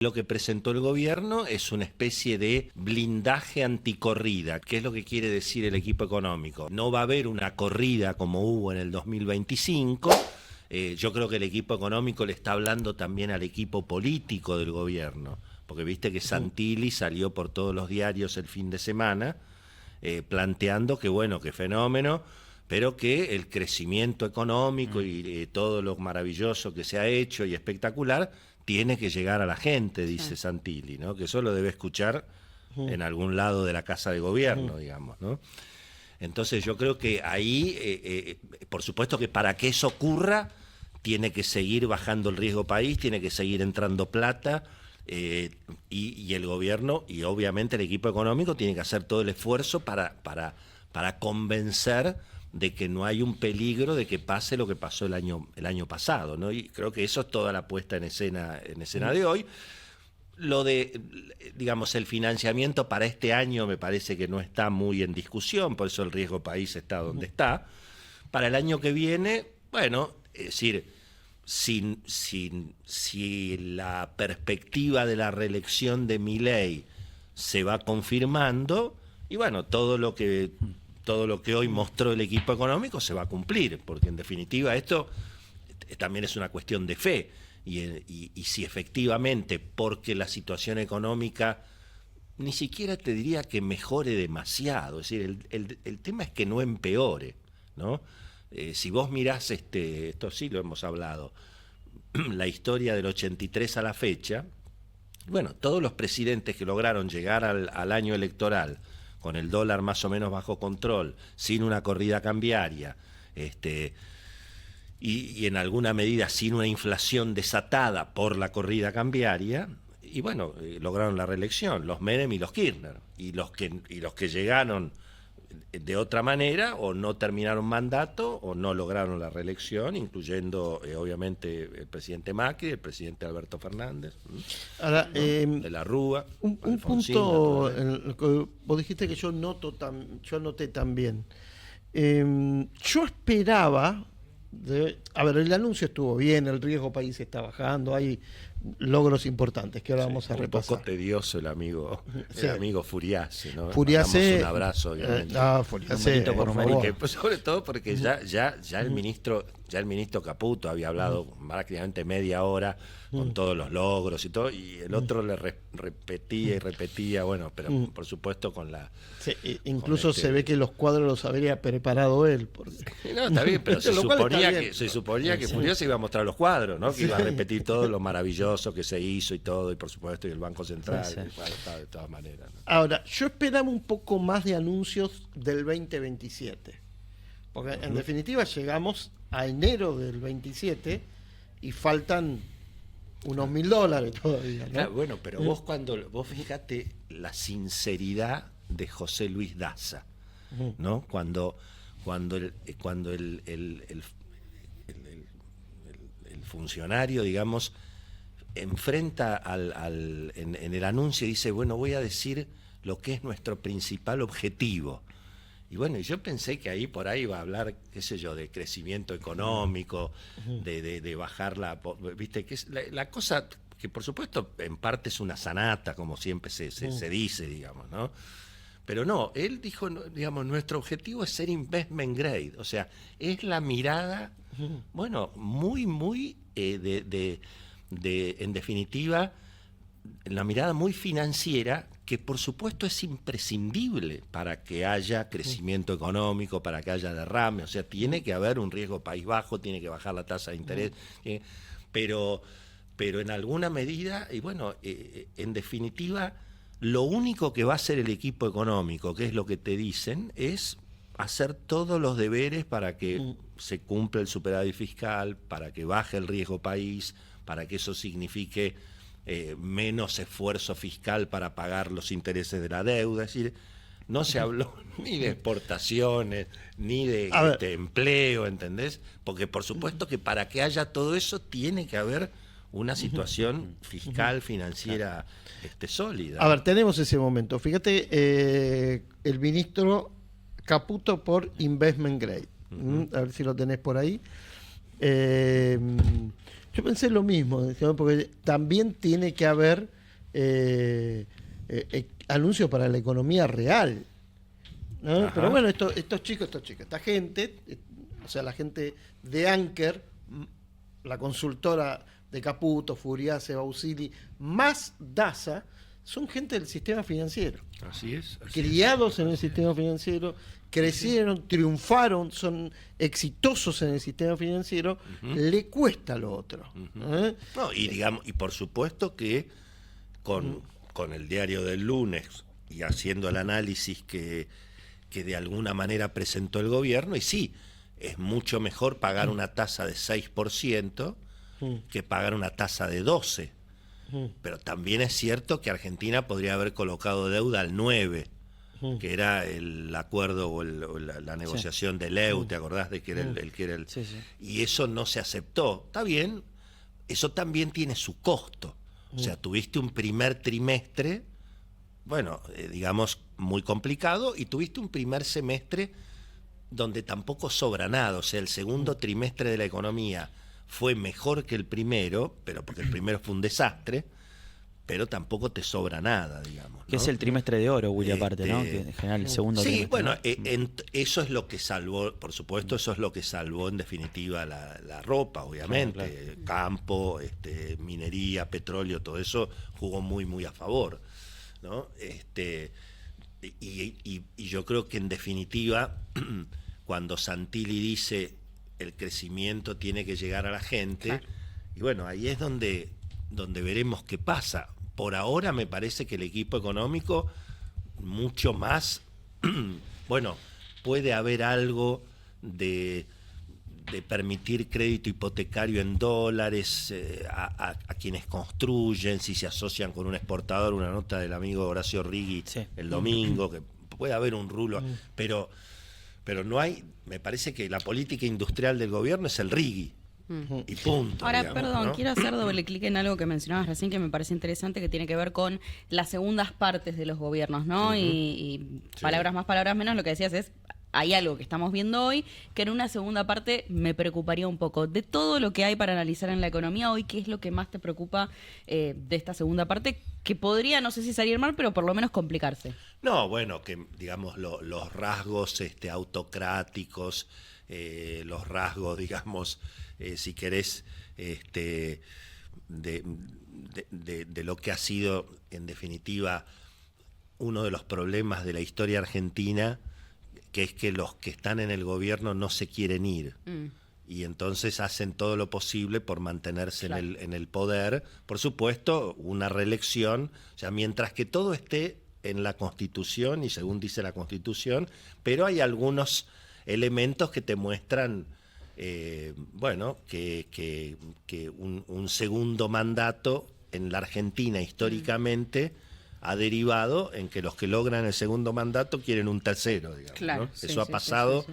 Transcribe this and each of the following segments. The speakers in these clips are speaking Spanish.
Lo que presentó el gobierno es una especie de blindaje anticorrida. ¿Qué es lo que quiere decir el equipo económico? No va a haber una corrida como hubo en el 2025. Yo creo que el equipo económico le está hablando también al equipo político del gobierno, porque viste que Santilli salió por todos los diarios el fin de semana planteando que bueno, que fenómeno, pero que el crecimiento económico y todo lo maravilloso que se ha hecho y espectacular tiene que llegar a la gente, dice Santilli, ¿no? Que eso lo debe escuchar en algún lado de la Casa de Gobierno, digamos, ¿no? Entonces yo creo que ahí, por supuesto que para que eso ocurra, tiene que seguir bajando el riesgo país, tiene que seguir entrando plata, y el gobierno y obviamente el equipo económico tiene que hacer todo el esfuerzo para convencer de que no hay un peligro de que pase lo que pasó el año pasado, ¿no? Y creo que eso es toda la puesta en escena de hoy. Lo de, digamos, el financiamiento para este año me parece que no está muy en discusión, por eso el riesgo país está donde está. Para el año que viene, bueno, es decir, si la perspectiva de la reelección de Milei se va confirmando, y bueno, todo lo que hoy mostró el equipo económico se va a cumplir, porque en definitiva esto también es una cuestión de fe, y si efectivamente, porque la situación económica ni siquiera te diría que mejore demasiado, es decir, el tema es que no empeore, ¿no? Si vos mirás, esto sí lo hemos hablado, la historia del 83 a la fecha, bueno, todos los presidentes que lograron llegar al año electoral con el dólar más o menos bajo control, sin una corrida cambiaria, y en alguna medida sin una inflación desatada por la corrida cambiaria, y bueno, lograron la reelección, los Menem y los Kirchner, y los que llegaron de otra manera o no terminaron mandato o no lograron la reelección, incluyendo obviamente el presidente Macri, el presidente Alberto Fernández, ahora, ¿no? De la Rúa, un punto en el que vos dijiste que yo noté también. Yo esperaba, a ver, el anuncio estuvo bien, el riesgo país está bajando, hay logros importantes que ahora vamos a repasar. Un poco tedioso el amigo Furiase, ¿no? Furiase, un abrazo, obviamente. Furiase, por favor. Pues sobre todo porque ya el ministro Caputo había hablado prácticamente media hora con todos los logros y todo, y el otro le repetía y repetía, bueno, pero por supuesto con la... Sí, incluso se ve que los cuadros los habría preparado él. Porque... No, está bien, pero se suponía que Furiase iba a mostrar los cuadros, ¿no? Que iba a repetir todo lo maravilloso que se hizo y todo, y por supuesto y el Banco Central, de todas maneras, ¿no? Ahora, yo esperaba un poco más de anuncios del 2027, porque en definitiva llegamos a enero del 27 y faltan unos $1.000 todavía, ¿no? Claro, bueno, pero vos fíjate la sinceridad de José Luis Daza, ¿no? Cuando el funcionario, digamos, enfrenta en el anuncio y dice, bueno, voy a decir lo que es nuestro principal objetivo. Y bueno, yo pensé que ahí por ahí iba a hablar, qué sé yo, de crecimiento económico, de bajar viste, que es la cosa que por supuesto en parte es una sanata, como siempre se dice, digamos, ¿no? Pero no, él dijo, digamos, nuestro objetivo es ser investment grade, o sea, es la mirada, bueno, muy en definitiva, la mirada muy financiera, que por supuesto es imprescindible para que haya crecimiento económico, para que haya derrame, o sea, tiene que haber un riesgo país bajo, tiene que bajar la tasa de interés, pero en alguna medida, y bueno, en definitiva, lo único que va a hacer el equipo económico, que es lo que te dicen, es hacer todos los deberes para que se cumpla el superávit fiscal, para que baje el riesgo país, para que eso signifique menos esfuerzo fiscal para pagar los intereses de la deuda. Es decir, no se habló ni de exportaciones, ni de empleo, ¿entendés? Porque por supuesto que para que haya todo eso tiene que haber una situación fiscal, financiera sólida. A ver, tenemos ese momento. Fíjate, el ministro Caputo por Investment Grade. A ver si lo tenés por ahí. Yo pensé lo mismo, digamos, porque también tiene que haber anuncios para la economía real, ¿no? Ajá. Pero bueno, estos chicos, esta gente, o sea, la gente de Anker, la consultora de Caputo, Furiase, Bausili, más DASA, son gente del sistema financiero. Así es. Criados en el sistema financiero, crecieron, triunfaron, son exitosos en el sistema financiero, le cuesta lo otro. ¿Eh? No, y digamos, y por supuesto que con el diario del lunes y haciendo el análisis que de alguna manera presentó el gobierno, y sí, es mucho mejor pagar una tasa de 6% que pagar una tasa de 12%. Pero también es cierto que Argentina podría haber colocado deuda al 9%, que era el acuerdo o la negociación del EU, ¿te acordás de que era el que era el? Sí, sí. Y eso no se aceptó. Está bien, eso también tiene su costo. O sea, tuviste un primer trimestre, bueno, digamos, muy complicado, y tuviste un primer semestre donde tampoco sobra nada. O sea, el segundo trimestre de la economía fue mejor que el primero, pero porque el primero fue un desastre, pero tampoco te sobra nada, digamos, ¿no? Que es el trimestre de oro, Willy, aparte, ¿no? Que en general el segundo Sí, trimestre. bueno, ¿no? eso es lo que salvó, por supuesto, eso es lo que salvó en definitiva la ropa, obviamente. Claro. Campo, minería, petróleo, todo eso jugó muy, muy a favor, ¿no? Y yo creo que en definitiva, cuando Santilli dice el crecimiento tiene que llegar a la gente, Claro. y bueno, ahí es donde veremos qué pasa. Por ahora me parece que el equipo económico mucho más, bueno, puede haber algo de permitir crédito hipotecario en dólares a quienes construyen, si se asocian con un exportador, una nota del amigo Horacio Righi Sí. el domingo, que puede haber un rulo, pero no hay, me parece que la política industrial del gobierno es el Righi, y punto. Ahora, digamos, perdón, ¿no? quiero hacer doble clic en algo que mencionabas recién que me parece interesante, que tiene que ver con las segundas partes de los gobiernos, ¿no? Y Sí. palabras más, palabras menos, lo que decías es, hay algo que estamos viendo hoy, que en una segunda parte me preocuparía un poco. De todo lo que hay para analizar en la economía hoy, ¿qué es lo que más te preocupa de esta segunda parte? Que podría, no sé si salir mal, pero por lo menos complicarse. No, bueno, que digamos los rasgos autocráticos, los rasgos, digamos, si querés, de lo que ha sido, en definitiva, uno de los problemas de la historia argentina, que es que los que están en el gobierno no se quieren ir. Y entonces hacen todo lo posible por mantenerse Claro. en el poder. Por supuesto, una reelección, o sea, mientras que todo esté en la Constitución, y según dice la Constitución, pero hay algunos elementos que te muestran, bueno, que un segundo mandato en la Argentina históricamente ha derivado en que los que logran el segundo mandato quieren un tercero, digamos, Claro, ¿no? sí, Eso ha sí, pasado, sí,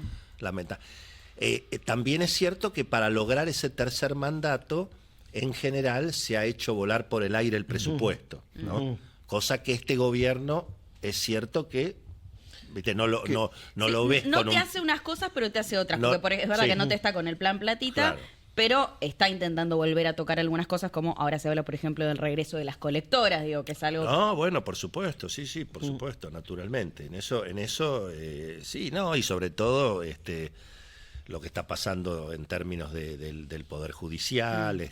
sí. también es cierto que para lograr ese tercer mandato, en general se ha hecho volar por el aire el presupuesto, ¿no? Cosa que este gobierno es cierto que, ¿viste? No lo ves No con te un... hace unas cosas, pero te hace otras. No, Porque es verdad sí. que no te está con el plan platita, Claro. pero está intentando volver a tocar algunas cosas, como ahora se habla, por ejemplo, del regreso de las colectoras, digo, que es algo... No, bueno, por supuesto, sí, por supuesto, naturalmente. En eso, sí, no, y sobre todo lo que está pasando en términos del Poder Judicial,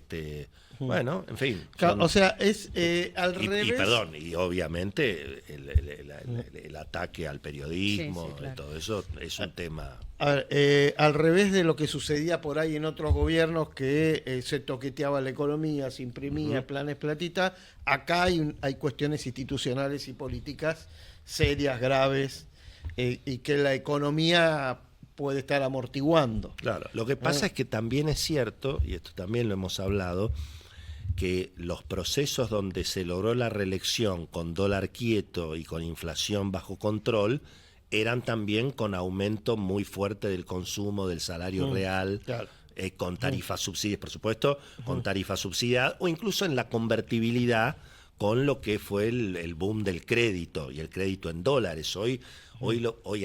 bueno, en fin. Claro, o sea, es al Y revés. perdón, y obviamente el ataque al periodismo, Sí, sí, claro. todo eso es un tema. A ver, al revés de lo que sucedía por ahí en otros gobiernos que se toqueteaba la economía, se imprimía planes platita, acá hay cuestiones institucionales y políticas serias, graves, y que la economía puede estar amortiguando. Claro, lo que pasa es que también es cierto, y esto también lo hemos hablado, que los procesos donde se logró la reelección con dólar quieto y con inflación bajo control eran también con aumento muy fuerte del consumo, del salario real, claro. con tarifas subsidiadas, por supuesto, con tarifas subsidiadas, o incluso en la convertibilidad con lo que fue el boom del crédito y el crédito en dólares. Hoy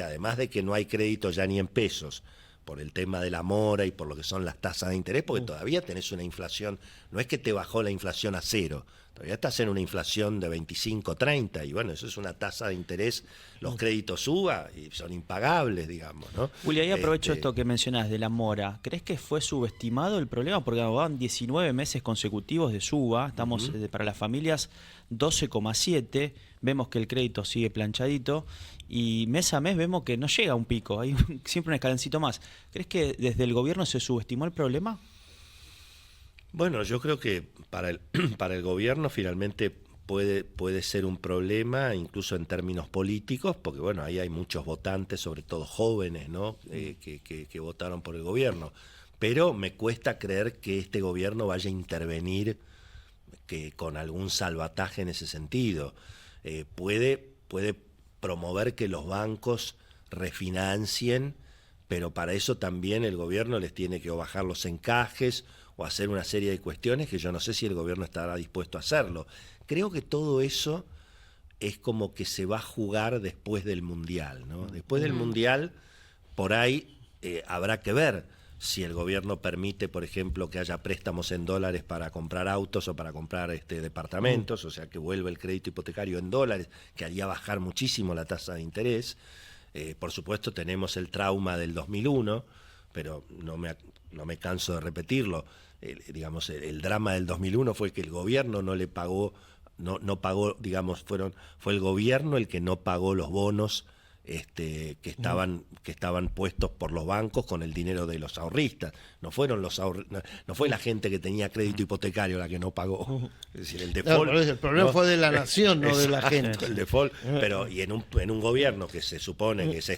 además de que no hay crédito ya ni en pesos, por el tema de la mora y por lo que son las tasas de interés, porque todavía tenés una inflación, no es que te bajó la inflación a cero, todavía estás en una inflación de 25, 30, y bueno, eso es una tasa de interés, los créditos UBA y son impagables, digamos, ¿no? Willy, ahí aprovecho esto que mencionás de la mora. ¿Crees que fue subestimado el problema? Porque van 19 meses consecutivos de suba, estamos para las familias 12,7, vemos que el crédito sigue planchadito y mes a mes vemos que no llega a un pico, hay siempre un escaloncito más. ¿Crees que desde el gobierno se subestimó el problema? Bueno, yo creo que para el gobierno finalmente puede ser un problema, incluso en términos políticos, porque bueno, ahí hay muchos votantes, sobre todo jóvenes, ¿no? Que votaron por el gobierno. Pero me cuesta creer que este gobierno vaya a intervenir con algún salvataje en ese sentido. Puede promover que los bancos refinancien, pero para eso también el gobierno les tiene que o bajar los encajes o hacer una serie de cuestiones que yo no sé si el gobierno estará dispuesto a hacerlo. Creo que todo eso es como que se va a jugar después del Mundial, ¿no? Después del Mundial, por ahí habrá que ver si el gobierno permite, por ejemplo, que haya préstamos en dólares para comprar autos o para comprar departamentos, o sea, que vuelva el crédito hipotecario en dólares, que haría bajar muchísimo la tasa de interés. Por supuesto, tenemos el trauma del 2001, pero no me canso de repetirlo. El drama del 2001 fue que el gobierno no le pagó, no pagó, digamos, fue el gobierno el que no pagó los bonos que estaban puestos por los bancos con el dinero de los ahorristas. No fue la gente que tenía crédito hipotecario la que no pagó. Es decir, el default. El problema fue de la nación, no de la gente. El default, pero y en un gobierno que se supone que es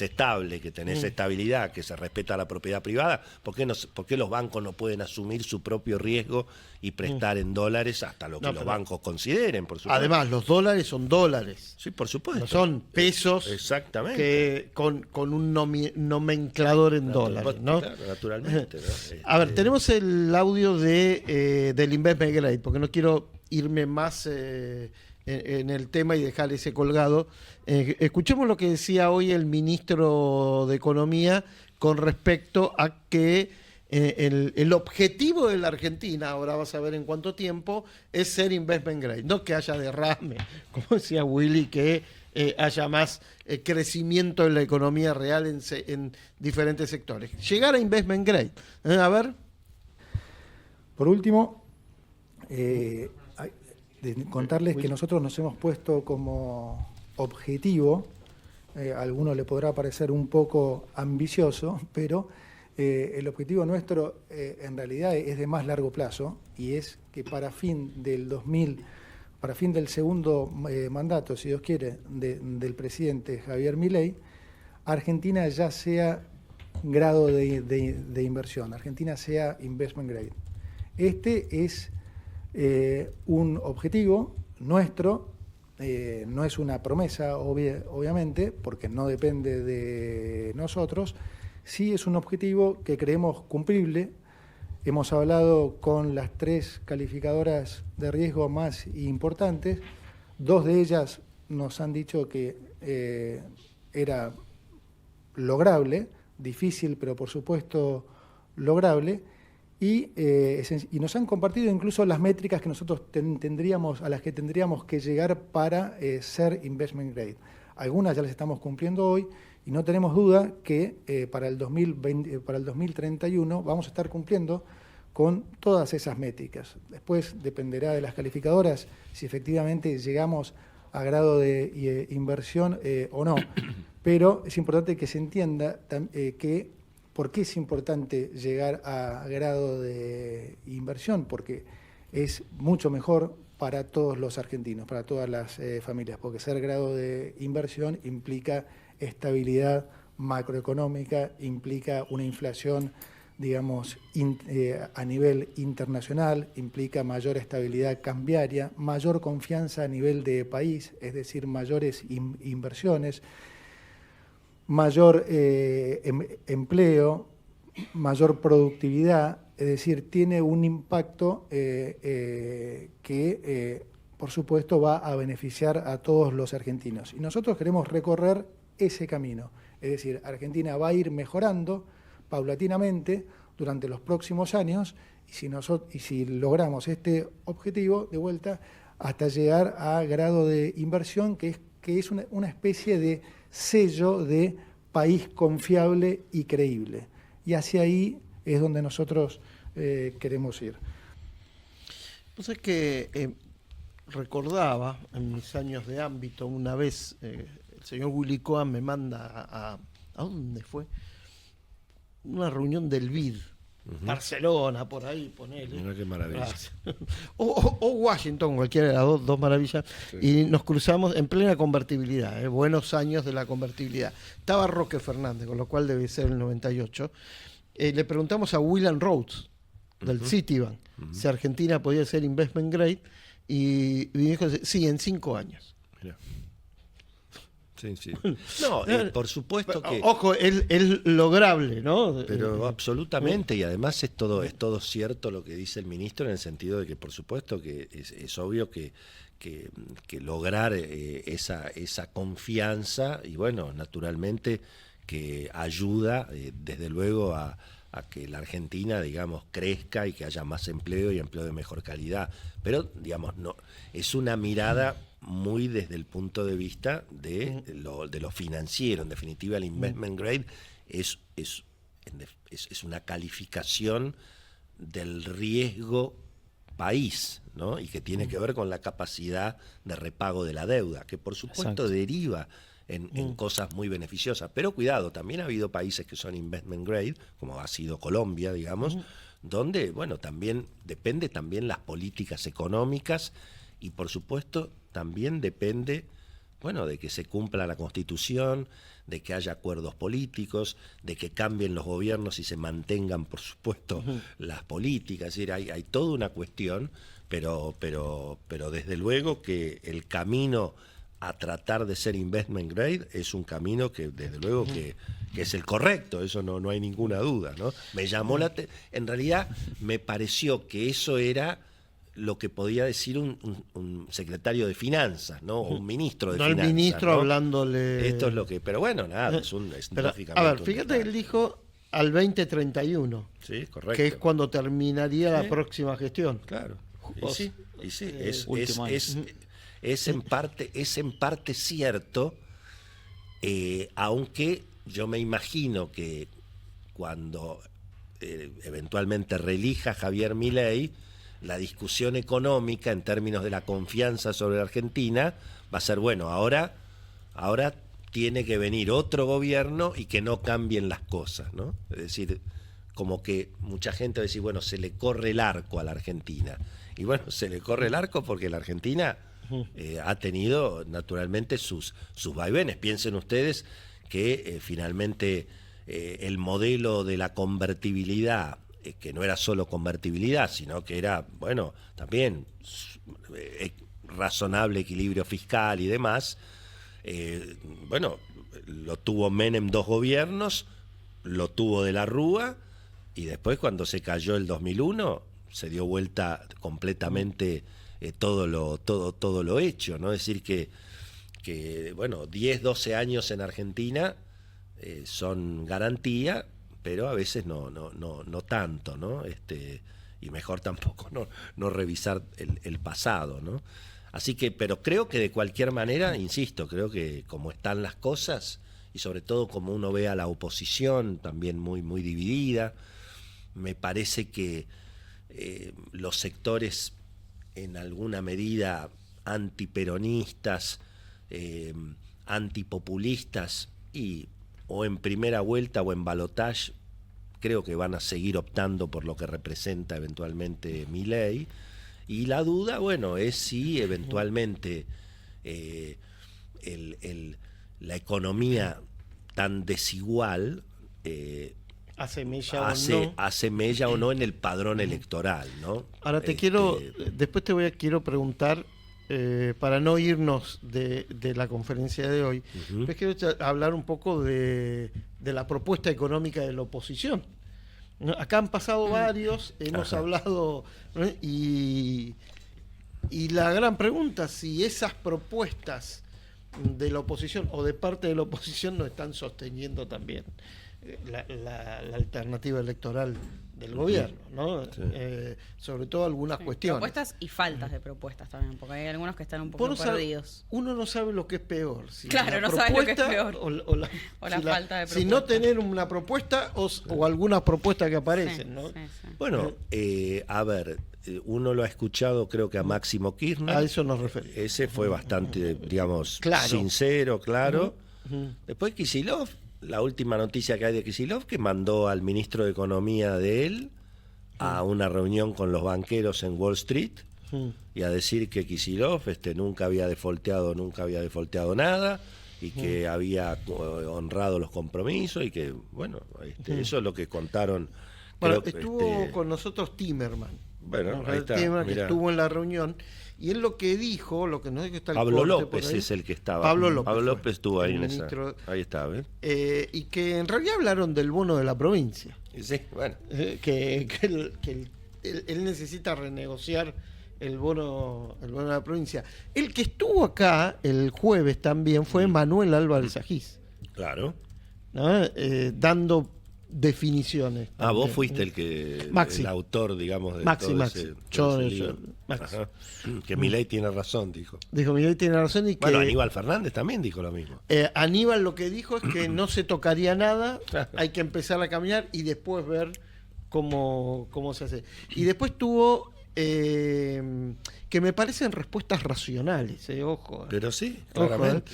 estable, que tenés estabilidad, que se respeta la propiedad privada, ¿por qué los bancos no pueden asumir su propio riesgo y prestar en dólares hasta lo que los bancos consideren, por supuesto? Además, los dólares son dólares. Sí, por supuesto. No son pesos. Exactamente. Que con un nomenclador en dólares, ¿no? Claro, naturalmente, ¿no? A ver, tenemos el audio del Investment Grade, porque no quiero irme más en el tema y dejar ese colgado. Escuchemos lo que decía hoy el ministro de Economía con respecto a que el objetivo de la Argentina, ahora vas a ver en cuánto tiempo, es ser Investment Grade. No que haya derrame, como decía Willy, que haya más crecimiento en la economía real en diferentes sectores. Llegar a Investment Grade. A ver. Por último, contarles que nosotros nos hemos puesto como objetivo, a alguno le podrá parecer un poco ambicioso, pero el objetivo nuestro en realidad es de más largo plazo y es que para fin del segundo mandato, si Dios quiere, del presidente Javier Milei, Argentina ya sea grado de inversión, Argentina sea investment grade. Este es un objetivo nuestro, no es una promesa, obviamente, porque no depende de nosotros, sí es un objetivo que creemos cumplible. Hemos hablado con las 3 calificadoras de riesgo más importantes. 2 de ellas nos han dicho que era lograble, difícil, pero por supuesto lograble. Y nos han compartido incluso las métricas que nosotros a las que tendríamos que llegar para ser investment grade. Algunas ya las estamos cumpliendo hoy y no tenemos duda que para el 2031 vamos a estar cumpliendo con todas esas métricas. Después dependerá de las calificadoras si efectivamente llegamos a grado de inversión o no. Pero es importante que se entienda por qué es importante llegar a grado de inversión, porque es mucho mejor para todos los argentinos, para todas las familias, porque ser grado de inversión implica estabilidad macroeconómica, implica una inflación, digamos, a nivel internacional, implica mayor estabilidad cambiaria, mayor confianza a nivel de país, es decir, mayores inversiones, mayor empleo, mayor productividad, es decir, tiene un impacto que, por supuesto, va a beneficiar a todos los argentinos. Y nosotros queremos recorrer ese camino, es decir, Argentina va a ir mejorando, paulatinamente durante los próximos años, y si logramos este objetivo, de vuelta, hasta llegar a grado de inversión, que es una especie de sello de país confiable y creíble. Y hacia ahí es donde nosotros queremos ir. Pues es que recordaba en mis años de ámbito, una vez el señor Willy Cohen me manda ¿a dónde fue? Una reunión del BID. Barcelona, por ahí, ponele. Mira qué maravilla. O Washington, cualquiera de las dos maravillas. Sí. Y nos cruzamos en plena convertibilidad, buenos años de la convertibilidad. Estaba Roque Fernández, con lo cual debe ser el 98. Le preguntamos a William Rhodes, del Citibank, si Argentina podía ser investment grade, y dijo, sí, en 5 años. Mira. Sí. No, por supuesto que... Ojo, es lograble, ¿no? Pero absolutamente, y además es todo cierto lo que dice el ministro, en el sentido de que por supuesto que es obvio que lograr esa confianza, y bueno, naturalmente que ayuda desde luego a que la Argentina, digamos, crezca y que haya más empleo y empleo de mejor calidad. Pero, digamos, no es una mirada muy desde el punto de vista de lo financiero. En definitiva, el investment grade es una calificación del riesgo país, ¿no? Y que tiene que ver con la capacidad de repago de la deuda, que por supuesto Exacto. deriva en cosas muy beneficiosas. Pero cuidado, también ha habido países que son investment grade, como ha sido Colombia, digamos, donde, bueno, también depende también las políticas económicas, y por supuesto también depende, bueno, de que se cumpla la Constitución, de que haya acuerdos políticos, de que cambien los gobiernos y se mantengan, por supuesto, las políticas. Es decir, hay toda una cuestión, pero desde luego que el camino a tratar de ser investment grade es un camino que desde luego que es el correcto, eso no hay ninguna duda, ¿no? Me llamó en realidad me pareció que eso era lo que podía decir un secretario de finanzas, ¿no? O un ministro de finanzas. No el ministro, ¿no? Hablándole... Esto es lo que... Pero bueno, nada, es pero, lógicamente... A ver, fíjate que él dijo al 2031. Sí, correcto. Que es cuando terminaría la próxima gestión. Claro. Y sí, es en parte cierto, aunque yo me imagino que cuando eventualmente reelija Javier Milei, la discusión económica en términos de la confianza sobre la Argentina va a ser, bueno, ahora tiene que venir otro gobierno y que no cambien las cosas, ¿no? Es decir, como que mucha gente va a decir, bueno, se le corre el arco a la Argentina. Y bueno, se le corre el arco porque la Argentina ha tenido naturalmente sus vaivenes. Piensen ustedes que finalmente el modelo de la convertibilidad, que no era solo convertibilidad, sino que era, bueno, también razonable equilibrio fiscal y demás, bueno, lo tuvo Menem 2 gobiernos, lo tuvo de la Rúa, y después cuando se cayó el 2001 se dio vuelta completamente todo lo hecho, ¿no? Es decir que bueno, 10, 12 años en Argentina son garantía, pero a veces no tanto, ¿no? Y mejor tampoco no revisar el pasado, ¿no? Así que, pero creo que de cualquier manera, insisto, creo que como están las cosas, y sobre todo como uno ve a la oposición también muy dividida, me parece que los sectores en alguna medida antiperonistas, antipopulistas, y o en primera vuelta o en balotaje, creo que van a seguir optando por lo que representa eventualmente Milei. Y la duda, bueno, es si eventualmente la economía tan desigual hace mella o no en el padrón electoral, ¿no? Ahora después quiero preguntar, para no irnos de la conferencia de hoy, pues quiero hablar un poco de la propuesta económica de la oposición. Acá han pasado varios, hemos hablado, ¿no? Y la gran pregunta, si esas propuestas de la oposición o de parte de la oposición no están sosteniendo también la alternativa electoral del gobierno, ¿no? Sí. Sobre todo algunas cuestiones. Propuestas y faltas de propuestas también, porque hay algunos que están un poco Vos no sabés- perdidos. uno no sabe lo que es peor. Si Claro, la no sabes lo que es propuesta peor. O la, O la si falta de Si no propuesta. tener una propuesta o algunas propuestas que aparecen, Sí, ¿no? sí, sí. Bueno, a ver, uno lo ha escuchado creo que a Máximo Kirchner. A eso nos referimos. Ese fue bastante, digamos, Claro. sincero, claro. Ujú. Después Kicillof, la última noticia que hay de Kicillof, que mandó al ministro de Economía de él a una reunión con los banqueros en Wall Street y a decir que Kicillof nunca había defolteado nada y que había honrado los compromisos y que, bueno, eso es lo que contaron. Bueno, creo que, estuvo con nosotros Timerman. Bueno, ¿no? ahí está, Timerman, que mirá. estuvo en la reunión, y él lo que dijo, lo que no es que está el Pablo corte por López ahí. es el que estaba. Pablo López. Pablo fue, López estuvo ahí el en esa. ministro. Ahí está, ¿ves? Y que en realidad hablaron del bono de la provincia. Sí, bueno. Que él necesita renegociar el bono de la provincia. El que estuvo acá el jueves también fue Manuel Álvarez Agís, Claro. ¿no? Dando definiciones. Ah, vos también. fuiste el Maxi. el autor, digamos, de Maxi, todo Maxi. ese, Yo- todo ese yo- lío. Maxi. Ajá. Que Milei tiene razón, dijo. Dijo, Miguel tiene razón y que Bueno, Aníbal Fernández también dijo lo mismo. Aníbal lo que dijo es que no se tocaría nada, Claro. hay que empezar a caminar y después ver cómo se hace. Y después tuvo que me parecen respuestas racionales, ojo. Pero sí, Ojo, claramente.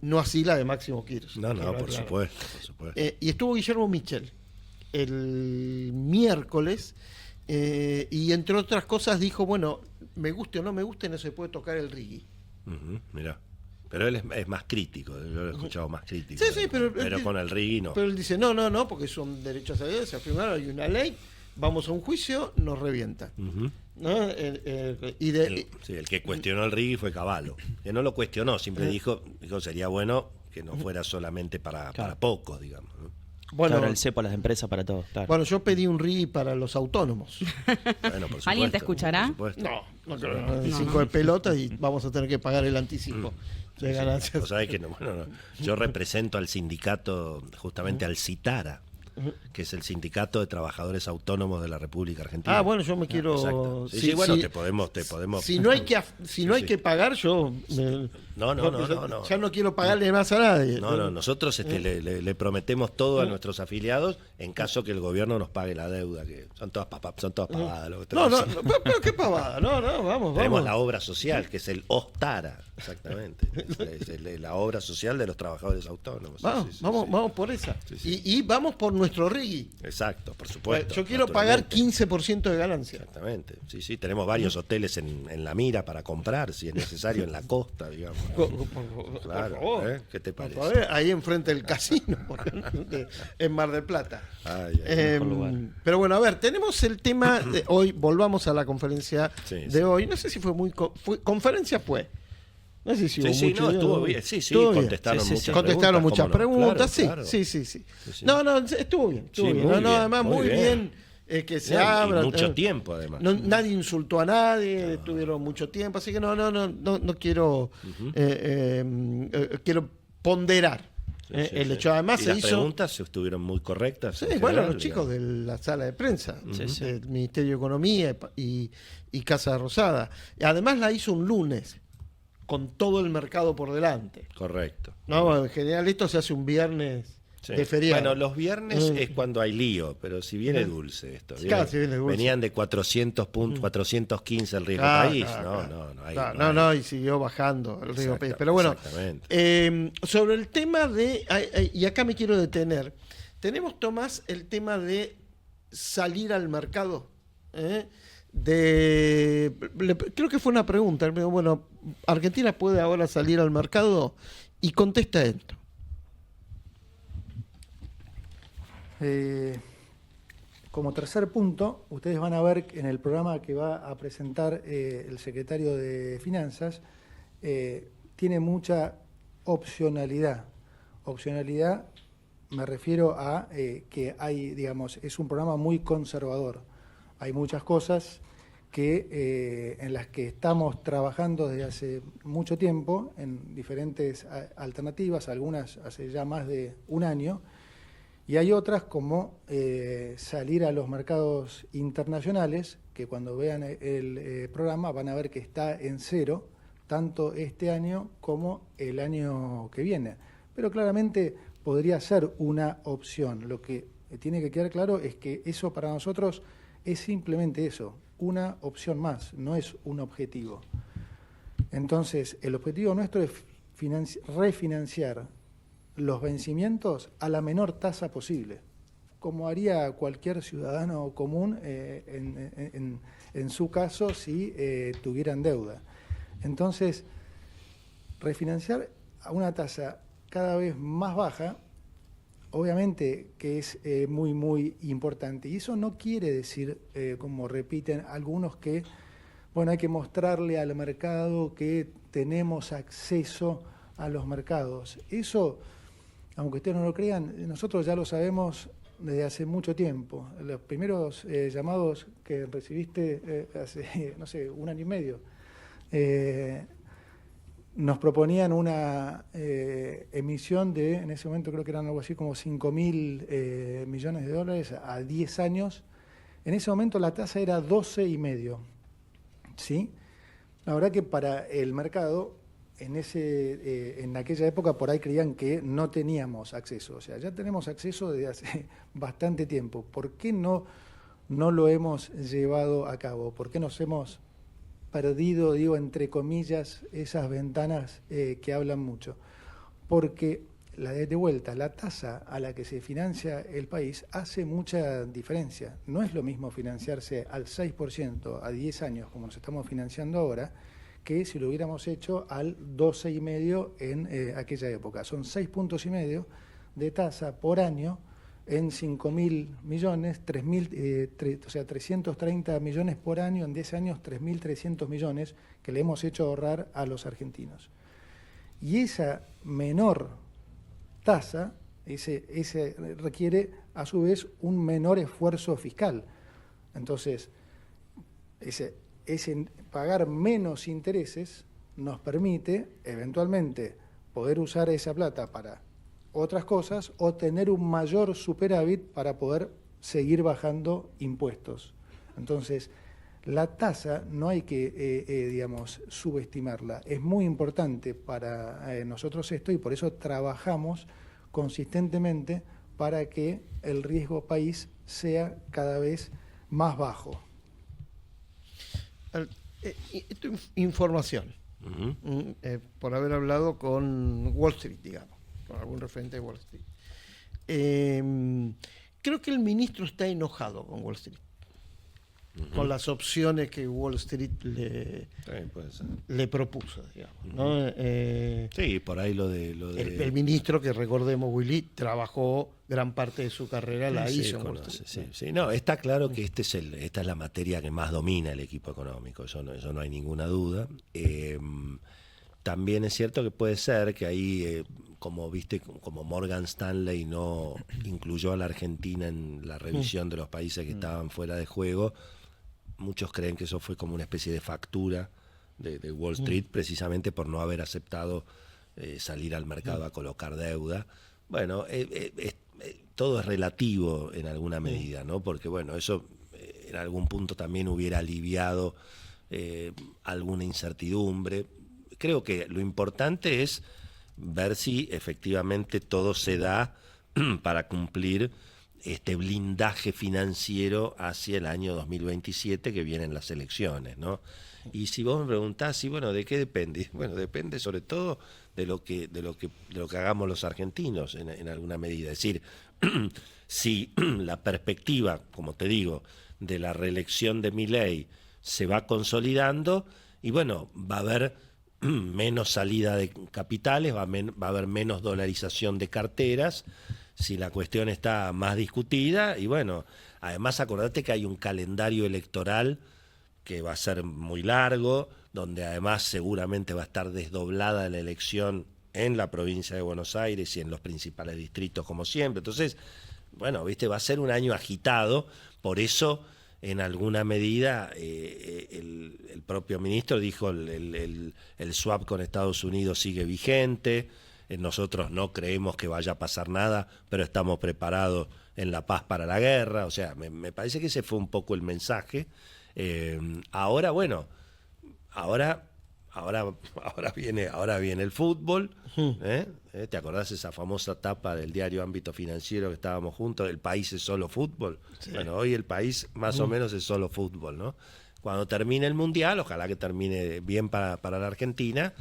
no así la de Máximo Kirchner. No, no, Claro, por claro. supuesto, por supuesto. Y estuvo Guillermo Michel el miércoles y entre otras cosas dijo, bueno, me guste o no me guste, no se puede tocar el reggae. Mirá. Pero él es más crítico, yo lo he escuchado más crítico. Sí, sí, pero con el Rigui no. Pero él dice, no, porque son derechos a Dios, se afirmaron, hay una ley, vamos a un juicio, nos revientan. Ujú. ¿No? El que cuestionó el Rigui fue Cavallo, que no lo cuestionó, siempre dijo sería bueno que no fuera solamente para pocos, digamos. ¿no? bueno, Claro, el cepo a las empresas para todos, claro. bueno, yo pedí un RI para los autónomos. Bueno, por ¿Alguien te supuesto, escuchará? por supuesto. No creo, 5 de pelota y vamos a tener que pagar el anticipo de ganancias. Vos sabés que yo represento al sindicato, justamente al CITARA, que es el Sindicato de Trabajadores Autónomos de la República Argentina. Ah, bueno, yo me quiero. Exacto. Sí, bueno, te podemos. Si no hay que, no hay sí. que pagar, yo. No. Ya no quiero pagarle más a nadie. No, nosotros le prometemos todo a nuestros afiliados en caso que el gobierno nos pague la deuda, que son todas pavadas. Lo que No, estamos haciendo. pero qué pavada. No, vamos. Tenemos la obra social, que es el OSTARA, exactamente. Es la obra social de los trabajadores autónomos. Sí, Vamos por esa. Sí. Y vamos por nuestro RIGI. Exacto, por supuesto. Yo quiero pagar naturalmente. 15% de ganancia. Exactamente. Sí, tenemos varios hoteles en la mira para comprar, si es necesario, en la costa, digamos. Claro, Por favor. ¿qué te parece? Por favor, ahí enfrente del casino, en Mar del Plata. Ay, mejor lugar. Pero bueno, a ver, tenemos el tema de hoy, volvamos a la conferencia de hoy. No sé si fue conferencia fue. No sé si hubo Sí, mucho. no, estuvo bien. Sí, Estuvo bien. contestaron Sí, sí, muchas sí. Contestaron preguntas, muchas ¿cómo no? preguntas, Claro. sí. Sí. No, estuvo bien. Sí, bien. muy bien, Además, muy bien. Que se No, y abra. mucho tiempo, además. Nadie insultó a nadie, tuvieron mucho tiempo, así que no quiero quiero ponderar el hecho. Además y se las hizo. preguntas estuvieron muy correctas. Sí, en bueno, general, los chicos digamos. de la sala de prensa, Sí. del Ministerio de Economía y Casa Rosada. Y además la hizo un lunes, con todo el mercado por delante. Correcto. No, en general esto se hace un viernes Sí. de feriado. Bueno, los viernes es cuando hay lío, pero si viene dulce esto. Claro, si viene dulce. Venían de 400 puntos, 415 el riesgo Claro, país. claro. No, y siguió bajando el riesgo Exacto, país. Pero bueno, exactamente. sobre el tema de, y acá me quiero detener, tenemos, Tomás, el tema de salir al mercado. Creo que fue una pregunta. Bueno, ¿Argentina puede ahora salir al mercado? Y contesta esto. Como tercer punto, ustedes van a ver en el programa que va a presentar el secretario de Finanzas, tiene mucha opcionalidad. Opcionalidad me refiero a que hay, digamos, es un programa muy conservador. Hay muchas cosas en las que estamos trabajando desde hace mucho tiempo en diferentes alternativas, algunas hace ya más de un año, Y hay otras como salir a los mercados internacionales, que cuando vean el programa van a ver que está en cero, tanto este año como el año que viene. Pero claramente podría ser una opción. Lo que tiene que quedar claro es que eso para nosotros es simplemente eso, una opción más, no es un objetivo. Entonces, el objetivo nuestro es refinanciar los vencimientos a la menor tasa posible, como haría cualquier ciudadano común en su caso si tuvieran deuda. Entonces, refinanciar a una tasa cada vez más baja, obviamente que es muy, muy importante. Y eso no quiere decir, como repiten algunos, que bueno, hay que mostrarle al mercado que tenemos acceso a los mercados. Eso, aunque ustedes no lo crean, nosotros ya lo sabemos desde hace mucho tiempo. Los primeros llamados que recibiste hace, no sé, 1 año y medio, nos proponían una emisión de, en ese momento creo que eran algo así como 5.000 millones de dólares a 10 años. En ese momento la tasa era 12,5. ¿Sí? La verdad que para el mercado, en aquella época por ahí creían que no teníamos acceso. O sea, ya tenemos acceso desde hace bastante tiempo. ¿Por qué no lo hemos llevado a cabo? ¿Por qué nos hemos perdido, digo, entre comillas, esas ventanas que hablan mucho? Porque, de vuelta, la tasa a la que se financia el país hace mucha diferencia. No es lo mismo financiarse al 6% a 10 años, como nos estamos financiando ahora, que si lo hubiéramos hecho al 12,5 en aquella época. Son 6,5 puntos de tasa por año en 5.000 millones, 330 millones por año, en 10 años 3.300 millones que le hemos hecho ahorrar a los argentinos. Y esa menor tasa, ese requiere a su vez un menor esfuerzo fiscal. Entonces, ese pagar menos intereses nos permite eventualmente poder usar esa plata para otras cosas o tener un mayor superávit para poder seguir bajando impuestos. Entonces, la tasa no hay que, digamos, subestimarla. Es muy importante para nosotros esto y por eso trabajamos consistentemente para que el riesgo país sea cada vez más bajo. Esto es información, por haber hablado con Wall Street, digamos, con algún referente de Wall Street. Creo que el ministro está enojado con Wall Street, con las opciones que Wall Street le propuso, digamos, ¿no? Sí, por ahí lo de... El ministro, que recordemos, Willy, trabajó gran parte de su carrera, la hizo en Wall Street. Sí. No, está claro que esta es la materia que más domina el equipo económico, eso no hay ninguna duda. También es cierto que puede ser que ahí, como Morgan Stanley no incluyó a la Argentina en la revisión de los países que estaban fuera de juego, muchos creen que eso fue como una especie de factura de Wall Street, precisamente por no haber aceptado salir al mercado a colocar deuda. Bueno, todo es relativo en alguna medida, ¿no? Porque, bueno, eso en algún punto también hubiera aliviado alguna incertidumbre. Creo que lo importante es ver si efectivamente todo se da para cumplir este blindaje financiero hacia el año 2027, que vienen las elecciones, ¿no? Y si vos me preguntás, bueno, ¿de qué depende? Bueno, depende sobre todo de lo que hagamos los argentinos en alguna medida. Es decir, si la perspectiva, como te digo, de la reelección de Milei se va consolidando, y bueno, va a haber menos salida de capitales, va a haber menos dolarización de carteras, si la cuestión está más discutida. Y bueno, además acordate que hay un calendario electoral que va a ser muy largo, donde además seguramente va a estar desdoblada la elección en la provincia de Buenos Aires y en los principales distritos, como siempre. Entonces, bueno, va a ser un año agitado. Por eso, en alguna medida, el propio ministro dijo el swap con Estados Unidos sigue vigente. nosotros no creemos que vaya a pasar nada, pero estamos preparados en la paz para la guerra. O sea, me parece que ese fue un poco el mensaje. Ahora, bueno, ahora viene el fútbol. ¿Te acordás esa famosa tapa del diario Ámbito Financiero que estábamos juntos? El país es solo fútbol. Sí. Bueno, hoy el país más o menos es solo fútbol, ¿no? Cuando termine el Mundial, ojalá que termine bien para la Argentina.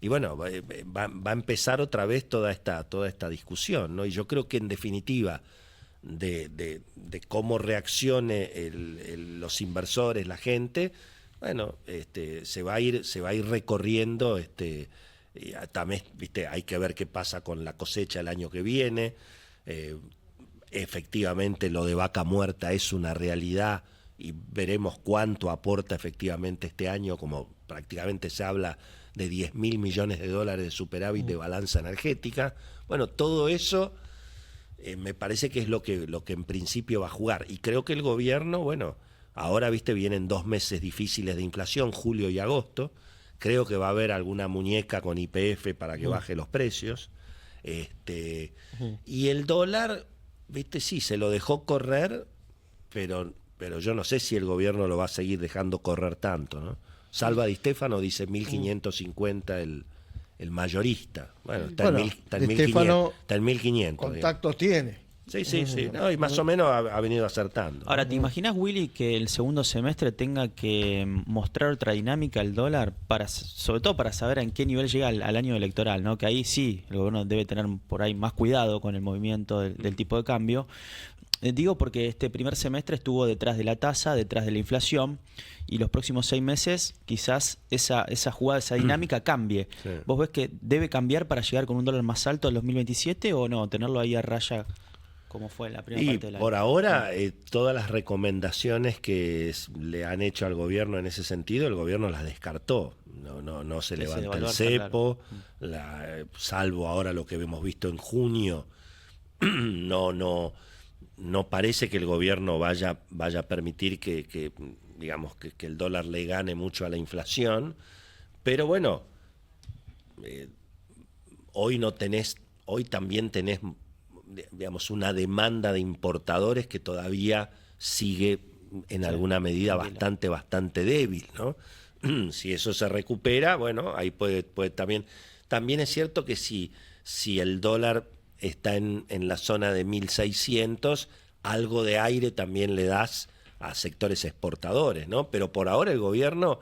Y bueno, va a empezar otra vez toda esta discusión, ¿no? Y yo creo que en definitiva de cómo reaccione los inversores, la gente, bueno, se va a ir recorriendo, y también, viste, hay que ver qué pasa con la cosecha el año que viene. Efectivamente lo de vaca muerta es una realidad y veremos cuánto aporta efectivamente este año, como prácticamente se habla de 10.000 millones de dólares de superávit de balanza energética. Bueno, todo eso me parece que es lo que en principio va a jugar. Y creo que el gobierno, bueno, ahora, viste, vienen 2 meses difíciles de inflación, julio y agosto. Creo que va a haber alguna muñeca con YPF para que baje los precios. Y el dólar, viste, sí, se lo dejó correr, pero yo no sé si el gobierno lo va a seguir dejando correr tanto, ¿no? Salva Di Stefano dice 1.550 el mayorista. Bueno, está en 1.500. Está en 1.500. Contactos tiene. Sí. No, y más o menos ha venido acertando. Ahora, ¿te imaginas, Willy, que el segundo semestre tenga que mostrar otra dinámica al dólar, sobre todo para saber en qué nivel llega al año electoral, ¿no? Que ahí sí, el gobierno debe tener por ahí más cuidado con el movimiento del tipo de cambio. Digo porque este primer semestre estuvo detrás de la tasa, detrás de la inflación, y los próximos 6 meses quizás esa jugada, esa dinámica cambie. Sí. ¿Vos ves que debe cambiar para llegar con un dólar más alto en 2027 o no? ¿Tenerlo ahí a raya como fue en la primera parte del año? Por ahora, todas las recomendaciones que le han hecho al gobierno en ese sentido, el gobierno las descartó. No se levanta el cepo, claro. Salvo ahora lo que hemos visto en junio, no parece que el gobierno vaya a permitir que digamos que el dólar le gane mucho a la inflación, pero bueno, hoy también tenés, digamos, una demanda de importadores que todavía sigue en alguna medida bastante débil, ¿no? Si eso se recupera, bueno, ahí puede también es cierto que si el dólar está en la zona de 1.600, algo de aire también le das a sectores exportadores, ¿no? Pero por ahora el gobierno,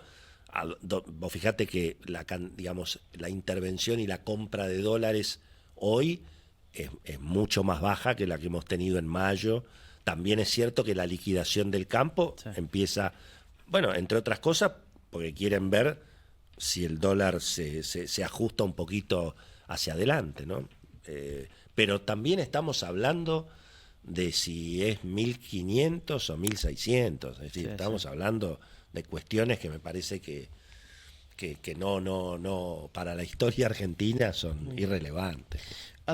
vos fijate que la intervención y la compra de dólares hoy es mucho más baja que la que hemos tenido en mayo. También es cierto que la liquidación del campo empieza, bueno, entre otras cosas, porque quieren ver si el dólar se ajusta un poquito hacia adelante, ¿no? Pero también estamos hablando de si es 1.500 o 1.600, es decir, estamos hablando de cuestiones que me parece que no para la historia argentina son irrelevantes.